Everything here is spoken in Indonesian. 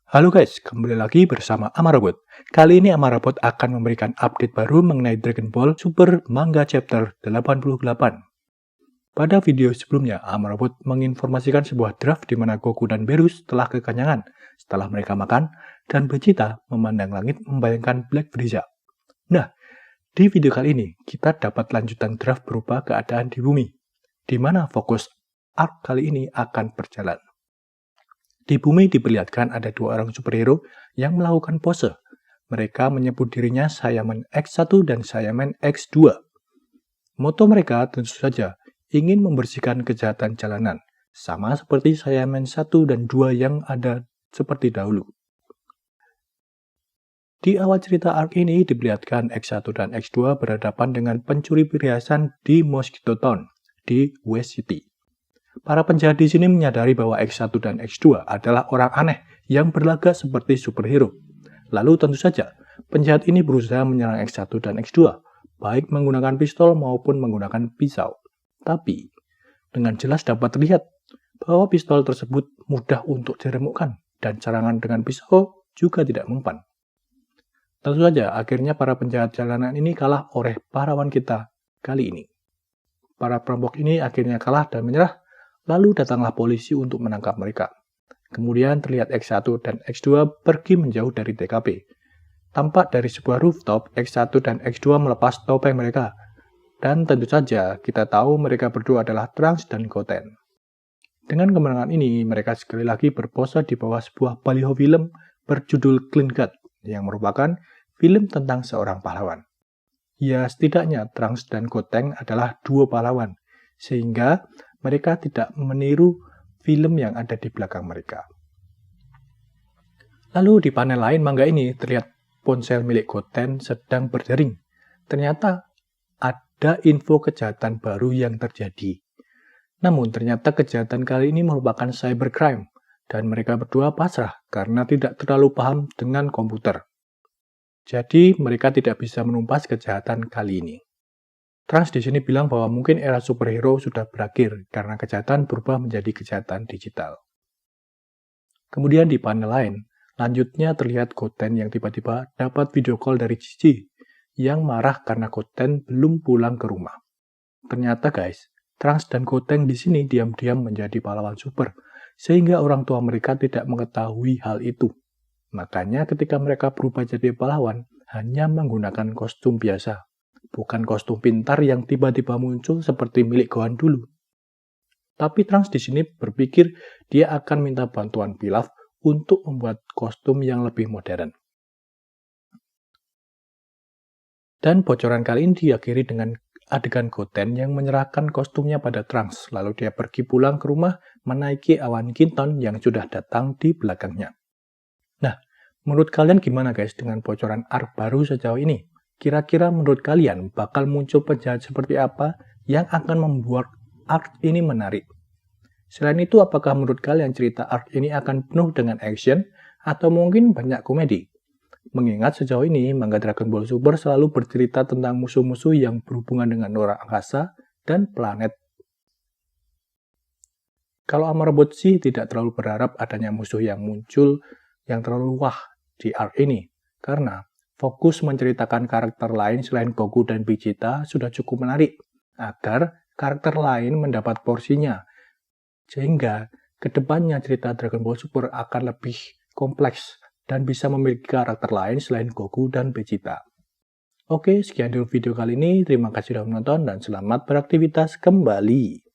Halo guys, kembali lagi bersama Amarabot. Kali ini Amarabot akan memberikan update baru mengenai Dragon Ball Super Manga Chapter 88. Pada video sebelumnya, Amarabot menginformasikan sebuah draft di mana Goku dan Beerus telah kekenyangan setelah mereka makan, dan Vegeta memandang langit membayangkan Black Frieza. Nah, di video kali ini, kita dapat lanjutan draft berupa keadaan di bumi, di mana fokus arc kali ini akan berjalan. Di bumi diperlihatkan ada dua orang superhero yang melakukan pose. Mereka menyebut dirinya Saiyaman X1 dan Saiyaman X2. Moto mereka tentu saja ingin membersihkan kejahatan jalanan, sama seperti Saiyaman 1 dan 2 yang ada seperti dahulu. Di awal cerita arc ini diperlihatkan X1 dan X2 berhadapan dengan pencuri perhiasan di Mosquito Town, di West City. Para penjahat di sini menyadari bahwa X1 dan X2 adalah orang aneh yang berlagak seperti superhero. Lalu tentu saja, penjahat ini berusaha menyerang X1 dan X2, baik menggunakan pistol maupun menggunakan pisau. Tapi, dengan jelas dapat terlihat bahwa pistol tersebut mudah untuk diremukkan, dan serangan dengan pisau juga tidak mempan. Tentu saja, akhirnya para penjahat jalanan ini kalah oleh pahlawan kita kali ini. Para perampok ini akhirnya kalah dan menyerah. Lalu datanglah polisi untuk menangkap mereka. Kemudian terlihat X1 dan X2 pergi menjauh dari TKP. Tampak dari sebuah rooftop, X1 dan X2 melepas topeng mereka. Dan tentu saja kita tahu mereka berdua adalah Trunks dan Goten. Dengan kemenangan ini, mereka sekali lagi berpose di bawah sebuah baliho film berjudul Clean Cut, yang merupakan film tentang seorang pahlawan. Ya, setidaknya Trunks dan Goten adalah dua pahlawan, sehingga mereka tidak meniru film yang ada di belakang mereka. Lalu di panel lain manga ini terlihat ponsel milik Goten sedang berdering. Ternyata ada info kejahatan baru yang terjadi. Namun ternyata kejahatan kali ini merupakan cybercrime dan mereka berdua pasrah karena tidak terlalu paham dengan komputer. Jadi mereka tidak bisa menumpas kejahatan kali ini. Trunks di sini bilang bahwa mungkin era superhero sudah berakhir karena kejahatan berubah menjadi kejahatan digital. Kemudian di panel lain, lanjutnya terlihat Goten yang tiba-tiba dapat video call dari Gigi yang marah karena Goten belum pulang ke rumah. Ternyata guys, Trunks dan Goten di sini diam-diam menjadi pahlawan super, sehingga orang tua mereka tidak mengetahui hal itu. Makanya ketika mereka berubah jadi pahlawan, hanya menggunakan kostum biasa. Bukan kostum pintar yang tiba-tiba muncul seperti milik Gohan dulu. Tapi Trunks di sini berpikir dia akan minta bantuan Pilaf untuk membuat kostum yang lebih modern. Dan bocoran kali ini diakhiri dengan adegan Goten yang menyerahkan kostumnya pada Trunks, lalu dia pergi pulang ke rumah menaiki awan Kinton yang sudah datang di belakangnya. Nah, menurut kalian gimana guys dengan bocoran arc baru sejauh ini? Kira-kira menurut kalian bakal muncul penjahat seperti apa yang akan membuat arc ini menarik? Selain itu, apakah menurut kalian cerita arc ini akan penuh dengan action atau mungkin banyak komedi? Mengingat sejauh ini, manga Dragon Ball Super selalu bercerita tentang musuh-musuh yang berhubungan dengan luar angkasa dan planet. Kalau Amarabot sih tidak terlalu berharap adanya musuh yang muncul yang terlalu wah di arc ini, karena fokus menceritakan karakter lain selain Goku dan Vegeta sudah cukup menarik, agar karakter lain mendapat porsinya. Sehingga kedepannya cerita Dragon Ball Super akan lebih kompleks dan bisa memiliki karakter lain selain Goku dan Vegeta. Oke, sekian dulu video kali ini. Terima kasih sudah menonton dan selamat beraktivitas kembali.